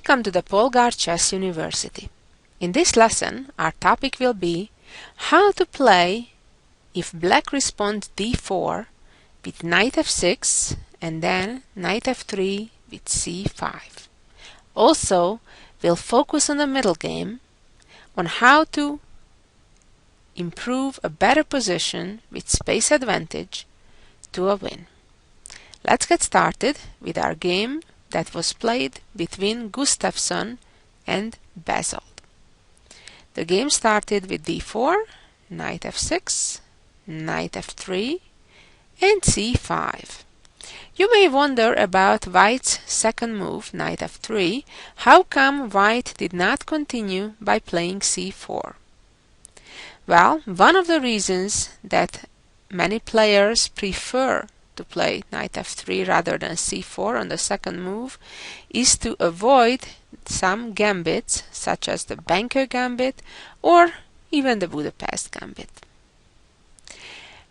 Welcome to the Polgar Chess University. In this lesson, our topic will be how to play if black responds d4 with knight f6 and then knight f3 with c5. Also, we'll focus on the middle game, on how to improve a better position with space advantage to a win. Let's get started with our game that was played between Gustafsson and Bezold. The game started with d4, knight f6, knight f3, and c5. You may wonder about White's second move, knight f3. How come White did not continue by playing c4? Well, one of the reasons that many players prefer to play knight f3 rather than c4 on the second move is to avoid some gambits such as the Banker gambit or even the Budapest gambit.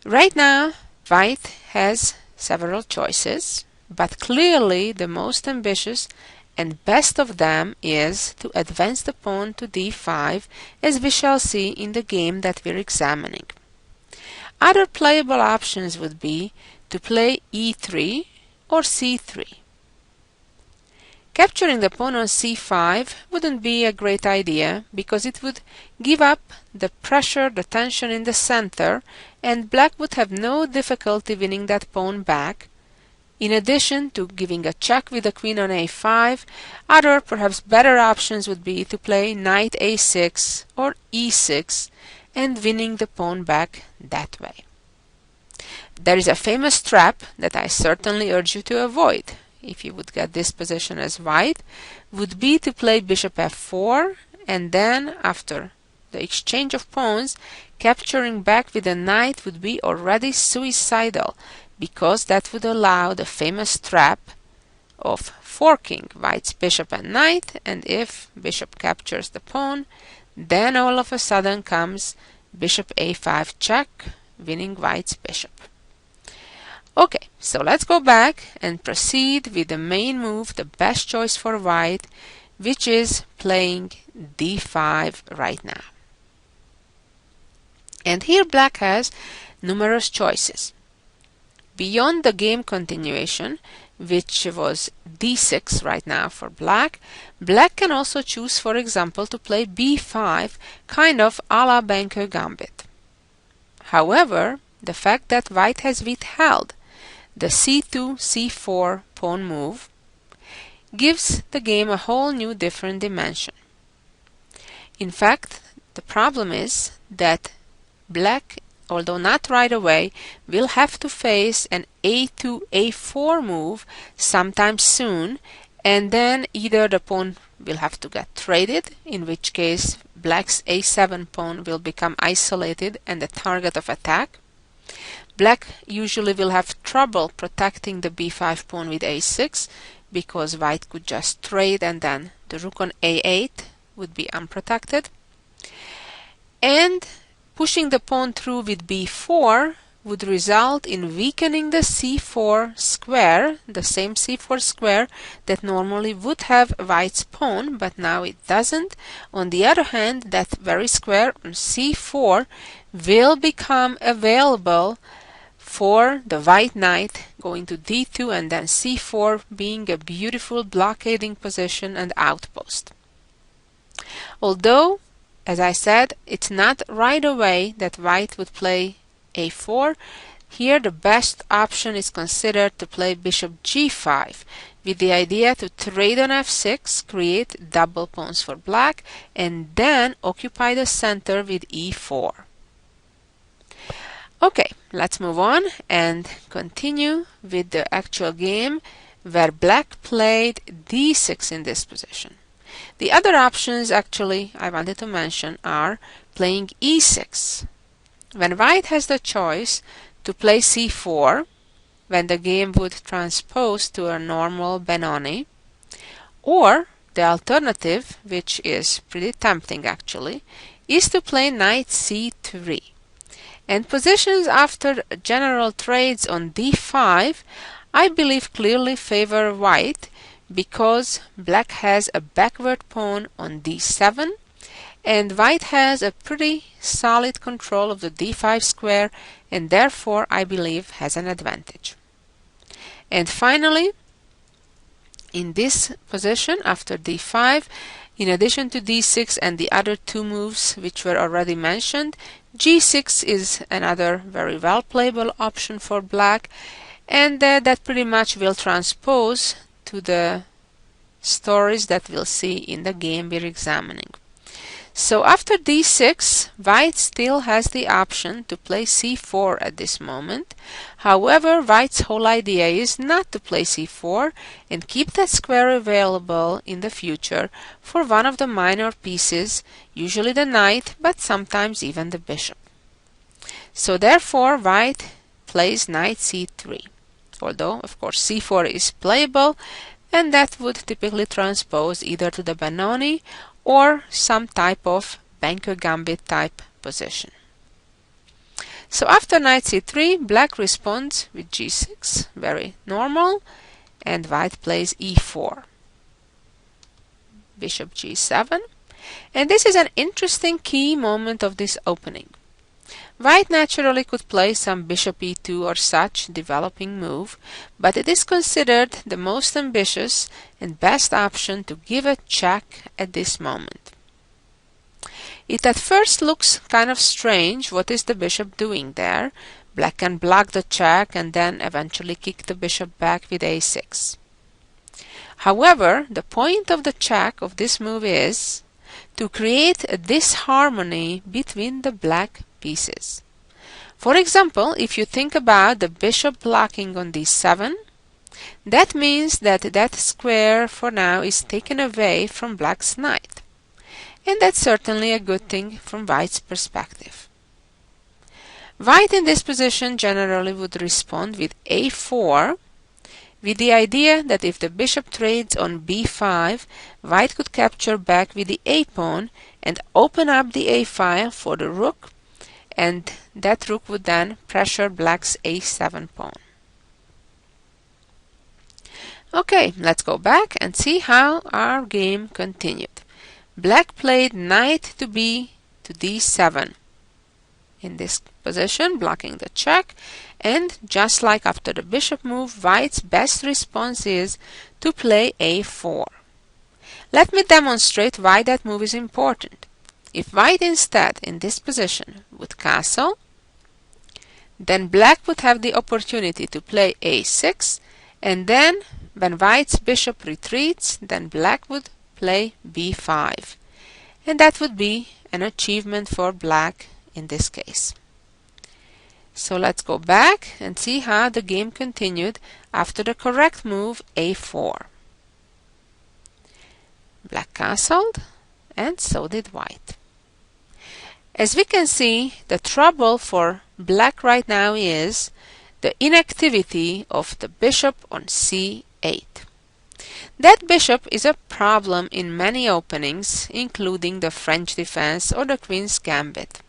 Right now, White has several choices, but clearly the most ambitious and best of them is to advance the pawn to d5, as we shall see in the game that we're examining. Other playable options would be to play e3 or c3. Capturing the pawn on c5 wouldn't be a great idea because it would give up the pressure, the tension in the center, and black would have no difficulty winning that pawn back. In addition to giving a check with the queen on a5, other perhaps better options would be to play knight a6 or e6 and winning the pawn back that way. There is a famous trap that I certainly urge you to avoid if you would get this position as White, would be to play bishop f4 and then after the exchange of pawns, capturing back with a knight would be already suicidal because that would allow the famous trap of forking White's bishop and knight, and if bishop captures the pawn, then all of a sudden comes bishop a5 check, winning White's bishop. Okay, so let's go back and proceed with the main move, the best choice for White, which is playing d5 right now. And here black has numerous choices. Beyond the game continuation, which was d6 right now for black, black can also choose, for example, to play b5, kind of a la Banker gambit. However, the fact that White has withheld the c2, c4 pawn move gives the game a whole new different dimension. In fact, the problem is that black, although not right away, will have to face an a2, a4 move sometime soon, and then either the pawn will have to get traded, in which case black's a7 pawn will become isolated and the target of attack. Black usually will have trouble protecting the b5 pawn with a6 because White could just trade and then the rook on a8 would be unprotected. And pushing the pawn through with b4 would result in weakening the c4 square, the same c4 square that normally would have White's pawn, but now it doesn't. On the other hand, that very square on c4 will become available for the White knight going to d2 and then c4 being a beautiful blockading position and outpost. Although, as I said, it's not right away that White would play a4, here the best option is considered to play bishop g5 with the idea to trade on f6, create double pawns for black, and then occupy the center with e4. Okay, let's move on and continue with the actual game where black played d6 in this position. The other options actually I wanted to mention are playing e6. When White has the choice to play c4, when the game would transpose to a normal Benoni, or the alternative, which is pretty tempting actually, is to play knight c3. And positions after general trades on d5, I believe clearly favor White because black has a backward pawn on d7 and white has a pretty solid control of the d5 square and therefore I believe has an advantage. And finally, in this position after d5, in addition to d6 and the other two moves which were already mentioned, g6 is another very well playable option for black, and that pretty much will transpose to the stories that we'll see in the game we're examining. So after d6, white still has the option to play c4 at this moment. However, white's whole idea is not to play c4 and keep that square available in the future for one of the minor pieces, usually the knight, but sometimes even the bishop. So therefore, white plays knight c3, although of course c4 is playable, and that would typically transpose either to the Benoni or some type of banker gambit type position. So after knight c3, black responds with g6, very normal, and white plays e4. Bishop g7, and this is an interesting key moment of this opening. White naturally could play some bishop e2 or such developing move, but it is considered the most ambitious and best option to give a check at this moment. It at first looks kind of strange. What is the bishop doing there? Black can block the check and then eventually kick the bishop back with a6. However, the point of the check of this move is to create a disharmony between the black pieces. For example, if you think about the bishop blocking on d7, that means that that square for now is taken away from black's knight. And that's certainly a good thing from white's perspective. White in this position generally would respond with a4, with the idea that if the bishop trades on b5, white could capture back with the a pawn and open up the a file for the rook, and that rook would then pressure black's a7 pawn. Okay, let's go back and see how our game continued. Black played knight to b to d7 in this position, blocking the check, and just like after the bishop move, white's best response is to play a4. Let me demonstrate why that move is important. If white instead, in this position, would castle, then black would have the opportunity to play a6, and then when white's bishop retreats, then black would play b5. And that would be an achievement for black in this case. So let's go back and see how the game continued after the correct move a4. Black castled, and so did white. As we can see, the trouble for black right now is the inactivity of the bishop on c8. That bishop is a problem in many openings, including the French defense or the Queen's Gambit.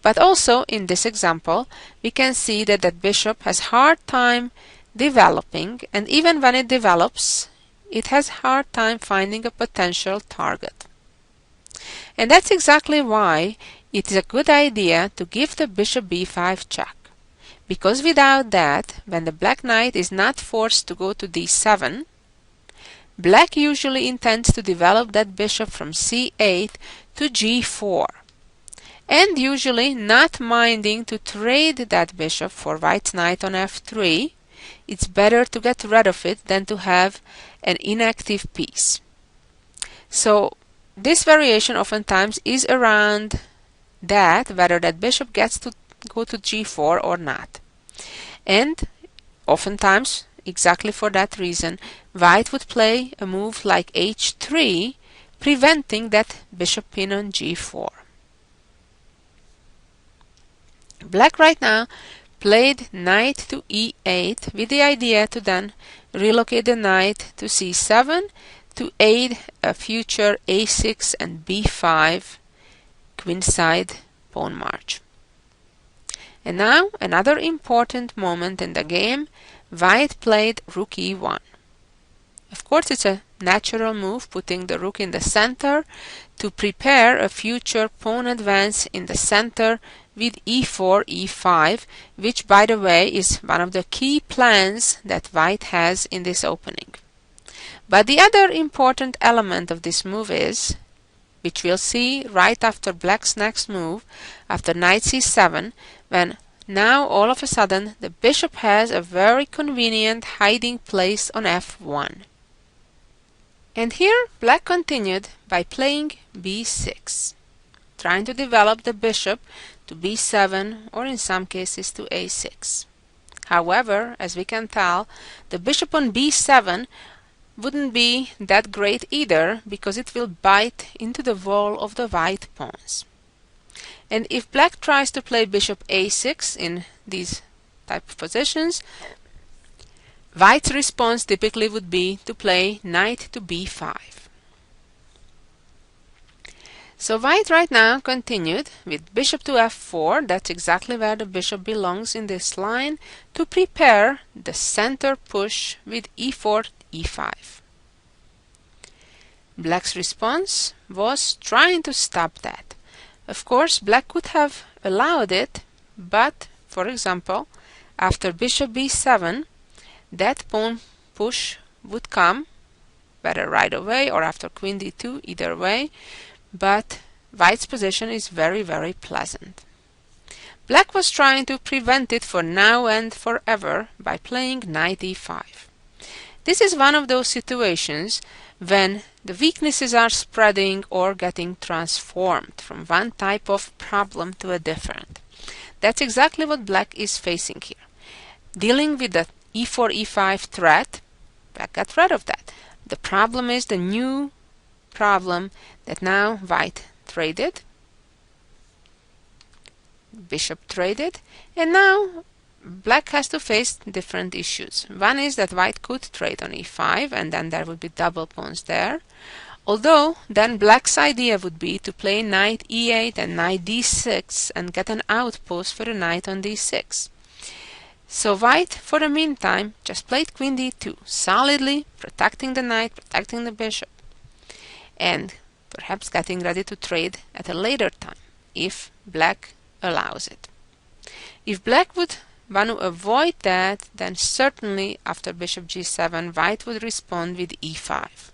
But also in this example, we can see that that bishop has hard time developing, and even when it develops, it has hard time finding a potential target. And that's exactly why it is a good idea to give the bishop b5 check, because without that, when the black knight is not forced to go to d7, black usually intends to develop that bishop from c8 to g4, and usually not minding to trade that bishop for white's knight on f3. It's better to get rid of it than to have an inactive piece. So this variation oftentimes is around that, whether that bishop gets to go to g4 or not. And oftentimes, exactly for that reason, white would play a move like h3, preventing that bishop pin on g4. Black right now played knight to e8 with the idea to then relocate the knight to c7 to aid a future a6 and b5 queenside pawn march. And now another important moment in the game, white played rook e1. Of course, it's a natural move, putting the rook in the center to prepare a future pawn advance in the center with e4, e5, which, by the way, is one of the key plans that white has in this opening. But the other important element of this move is, which we'll see right after black's next move, after knight c7, when now all of a sudden the bishop has a very convenient hiding place on f1. And here black continued by playing b6, trying to develop the bishop to b7 or in some cases to a6. However, as we can tell, the bishop on b7 wouldn't be that great either, because it will bite into the wall of the white pawns. And if black tries to play bishop a6 in these type of positions, white's response typically would be to play knight to b5. So white right now continued with bishop to f4, that's exactly where the bishop belongs in this line, to prepare the center push with e4, e5. Black's response was trying to stop that. Of course, black could have allowed it, but, for example, after bishop b7, that pawn push would come, whether right away or after queen d2, either way, but white's position is very, very pleasant. Black was trying to prevent it for now and forever by playing knight e5. This is one of those situations when the weaknesses are spreading or getting transformed from one type of problem to a different. That's exactly what black is facing here. Dealing with the e4, e5 threat, black got rid of that. The problem is the new problem that now white traded, bishop traded, and now black has to face different issues. One is that white could trade on e5, and then there would be double pawns there. Although then black's idea would be to play knight e8 and knight d6 and get an outpost for a knight on d6. So white, for the meantime, just played queen d2, solidly protecting the knight, protecting the bishop, and perhaps getting ready to trade at a later time, if black allows it. If black would want to avoid that, then certainly after bishop g7, white would respond with e5.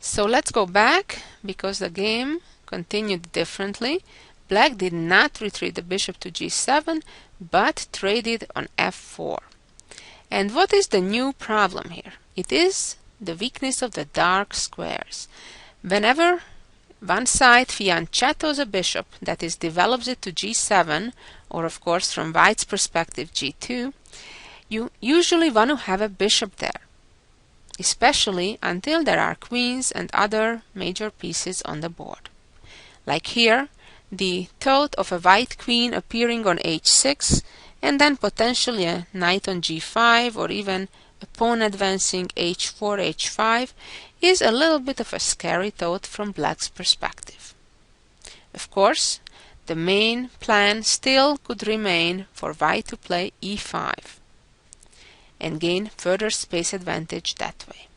So let's go back, because the game continued differently. Black did not retreat the bishop to g7, but traded on f4. And what is the new problem here? It is the weakness of the dark squares. Whenever one side fianchettos a bishop, that is, develops it to g7, or of course from white's perspective g2, you usually want to have a bishop there, especially until there are queens and other major pieces on the board. Like here, the thought of a white queen appearing on h6, and then potentially a knight on g5, or even a pawn advancing h4, h5, is a little bit of a scary thought from black's perspective. Of course, the main plan still could remain for white to play e5 and gain further space advantage that way.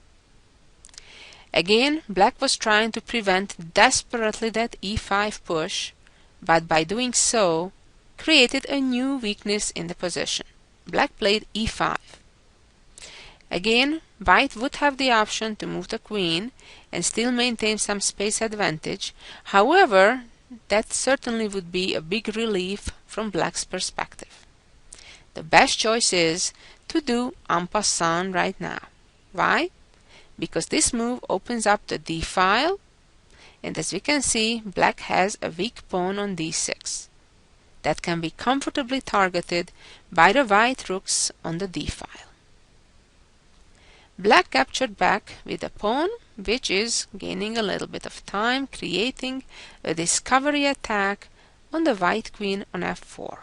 Again, black was trying to prevent desperately that e5 push, but by doing so, created a new weakness in the position. Black played e5. Again, white would have the option to move the queen and still maintain some space advantage. However, that certainly would be a big relief from black's perspective. The best choice is to do en passant right now. Why? Because this move opens up the d file, and as we can see, black has a weak pawn on d6 that can be comfortably targeted by the white rooks on the d file. Black captured back with a pawn, which is gaining a little bit of time, creating a discovery attack on the white queen on f4.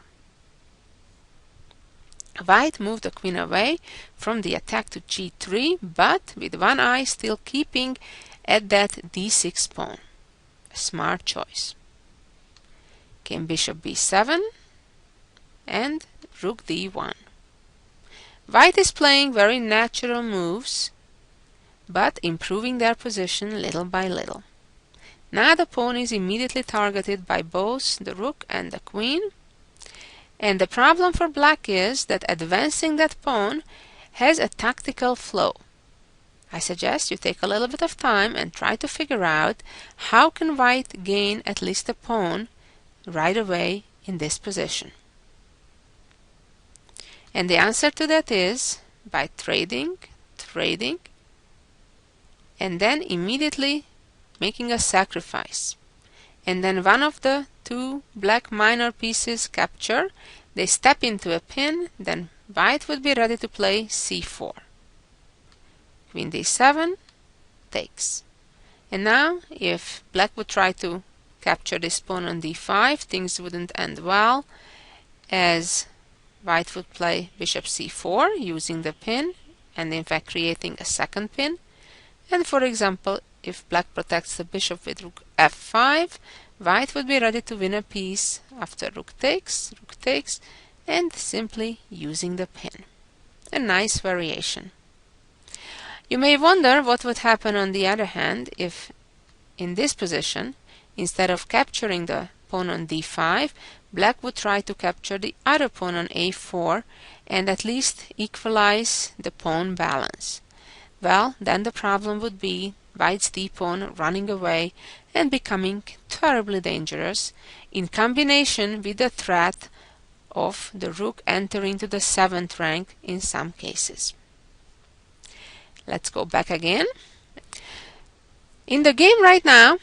White moved the queen away from the attack to g3, but with one eye still keeping at that d6 pawn. A smart choice. Came bishop b7 and rook d1. White is playing very natural moves, but improving their position little by little. Now the pawn is immediately targeted by both the rook and the queen, and the problem for black is that advancing that pawn has a tactical flaw. I suggest you take a little bit of time and try to figure out how can white gain at least a pawn right away in this position. And the answer to that is by trading, and then immediately making a sacrifice. And then one of the two black minor pieces capture, they step into a pin, then white would be ready to play c4. Queen d7 takes. And now if black would try to capture this pawn on d5, things wouldn't end well, as white would play bishop c4 using the pin and in fact creating a second pin. And for example, if black protects the bishop with rook f5, white would be ready to win a piece after rook takes, and simply using the pin. A nice variation. You may wonder what would happen on the other hand if in this position, instead of capturing the pawn on d5, black would try to capture the other pawn on a4 and at least equalize the pawn balance. Well, then the problem would be white's d-pawn running away and becoming terribly dangerous in combination with the threat of the rook entering to the 7th rank in some cases. Let's go back again. In the game right now,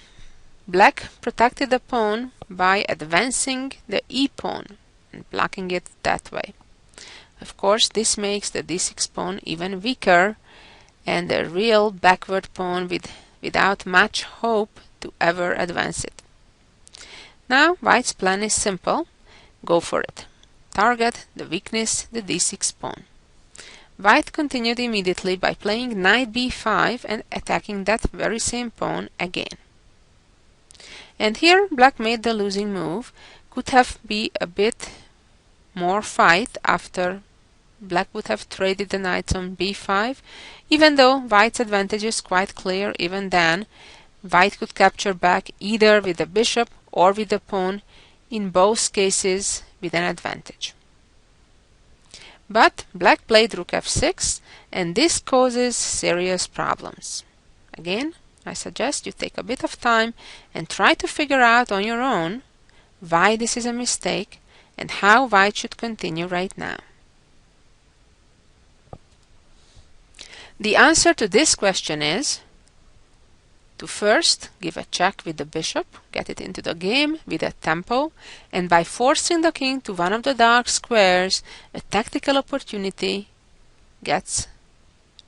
black protected the pawn by advancing the e-pawn and blocking it that way. Of course, this makes the d6 pawn even weaker and a real backward pawn without much hope to ever advance it. Now white's plan is simple. Go for it. Target the weakness, the d6 pawn. White continued immediately by playing knight b5 and attacking that very same pawn again. And here black made the losing move. Could have been a bit more fight after black would have traded the knights on b5. Even though white's advantage is quite clear, even then white could capture back either with the bishop or with the pawn, in both cases with an advantage. But black played rook f6 and this causes serious problems. Again, I suggest you take a bit of time and try to figure out on your own why this is a mistake and how white should continue right now. The answer to this question is to first give a check with the bishop, get it into the game with a tempo, and by forcing the king to one of the dark squares, a tactical opportunity gets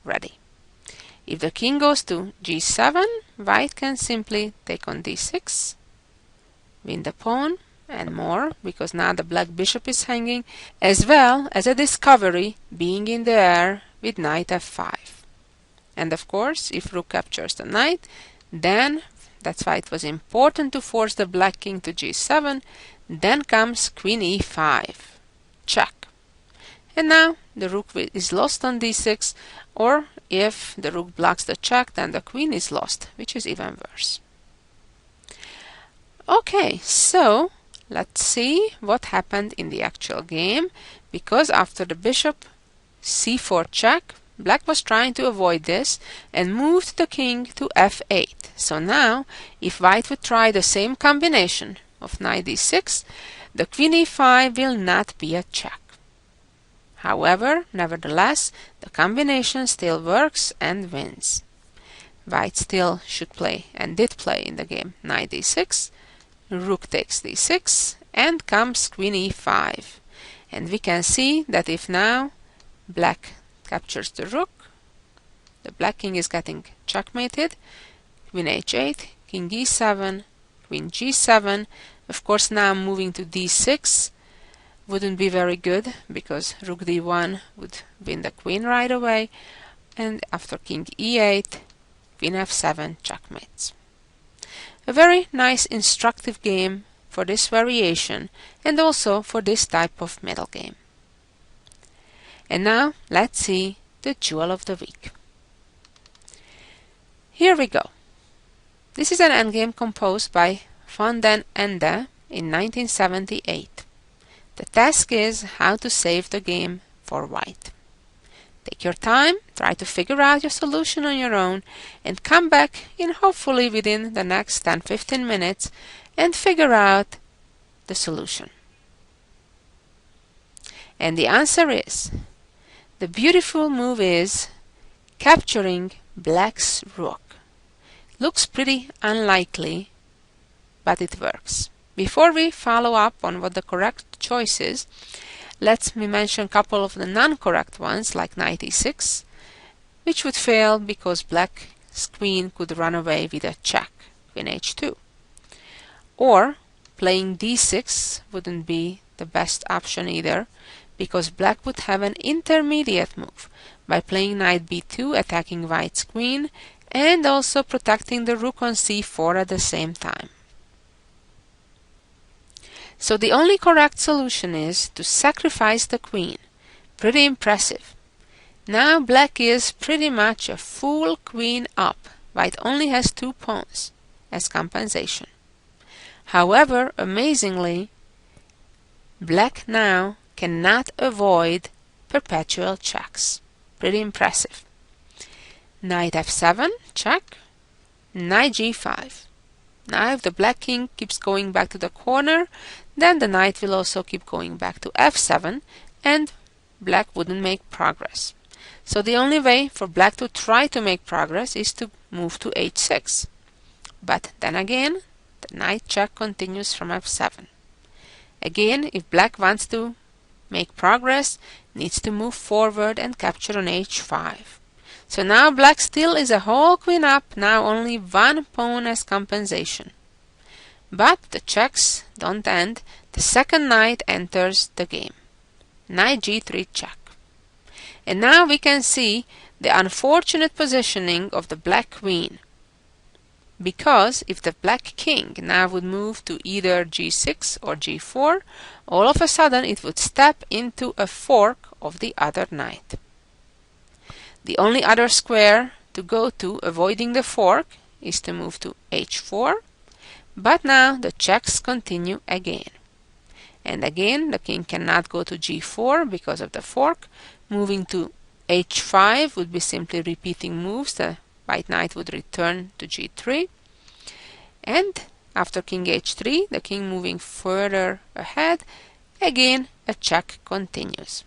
ready. If the king goes to g7, white can simply take on d6, win the pawn, and more, because now the black bishop is hanging, as well as a discovery being in the air with knight f5. And of course, if rook captures the knight, then that's why it was important to force the black king to g7. Then comes queen e5, check. And now the rook is lost on d6, or if the rook blocks the check, then the queen is lost, which is even worse. Okay, so let's see what happened in the actual game, because after the bishop c4 check, black was trying to avoid this and moved the king to f8. So now, if white would try the same combination of knight d6, the queen e5 will not be a check. However, nevertheless, the combination still works and wins. White still should play, and did play in the game, knight d6, rook takes d6, and comes queen e5. And we can see that if now black captures the rook, the black king is getting checkmated, queen h8, king e7, queen g7. Of course, now moving to d6 wouldn't be very good, because rook d1 would win the queen right away, and after king e8, queen f7 checkmates. A very nice instructive game for this variation and also for this type of middle game. And now let's see the jewel of the week. Here we go. This is an endgame composed by van den Ende in 1978. The task is how to save the game for white. Take your time, try to figure out your solution on your own, and come back in hopefully within the next 10-15 minutes and figure out the solution. And the answer is, the beautiful move is capturing black's rook. Looks pretty unlikely, but it works. Before we follow up on what the correct choice is, let me mention a couple of the non-correct ones, like knight e6, which would fail because black's queen could run away with a check, queen h2. Or playing d6 wouldn't be the best option either, because black would have an intermediate move by playing knight b2, attacking white's queen, and also protecting the rook on c4 at the same time. So the only correct solution is to sacrifice the queen. Pretty impressive. Now black is pretty much a full queen up. White only has 2 pawns as compensation. However, amazingly, black now cannot avoid perpetual checks. Pretty impressive. Knight f7, check. Knight g5. Now if the black king keeps going back to the corner, then the knight will also keep going back to f7 and black wouldn't make progress. So the only way for black to try to make progress is to move to h6. But then again, the knight check continues from f7. Again, if black wants to make progress, needs to move forward and capture on h5. So now black still is a whole queen up, now only 1 pawn as compensation. But the checks don't end. The second knight enters the game. Knight g3 check. And now we can see the unfortunate positioning of the black queen. Because if the black king now would move to either g6 or g4, all of a sudden it would step into a fork of the other knight. The only other square to go to avoiding the fork is to move to h4, but now the checks continue again. And again the king cannot go to g4 because of the fork. Moving to h5 would be simply repeating moves. The white knight would return to g3. And after king h3, the king moving further ahead, again a check continues.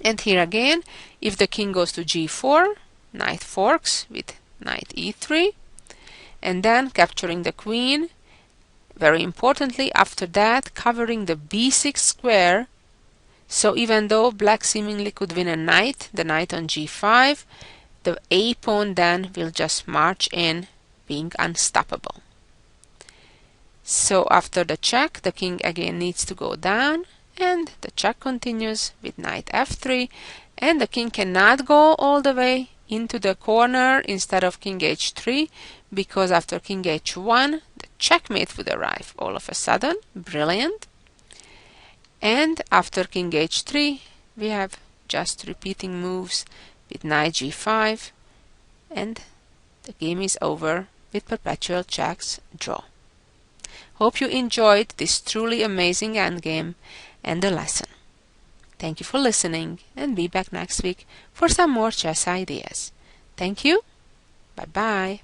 And here again, if the king goes to g4, knight forks with knight e3, and then capturing the queen. Very importantly, after that, covering the b6 square. So even though black seemingly could win a knight, the knight on g5, the a pawn then will just march in, being unstoppable. So after the check, the king again needs to go down, and the check continues with knight f3, and the king cannot go all the way into the corner instead of king h3, because after king h1, the checkmate would arrive all of a sudden. Brilliant. And after king h3, we have just repeating moves with knight g5, and the game is over with perpetual checks, draw. Hope you enjoyed this truly amazing endgame and the lesson. Thank you for listening, and be back next week for some more chess ideas. Thank you. Bye-bye.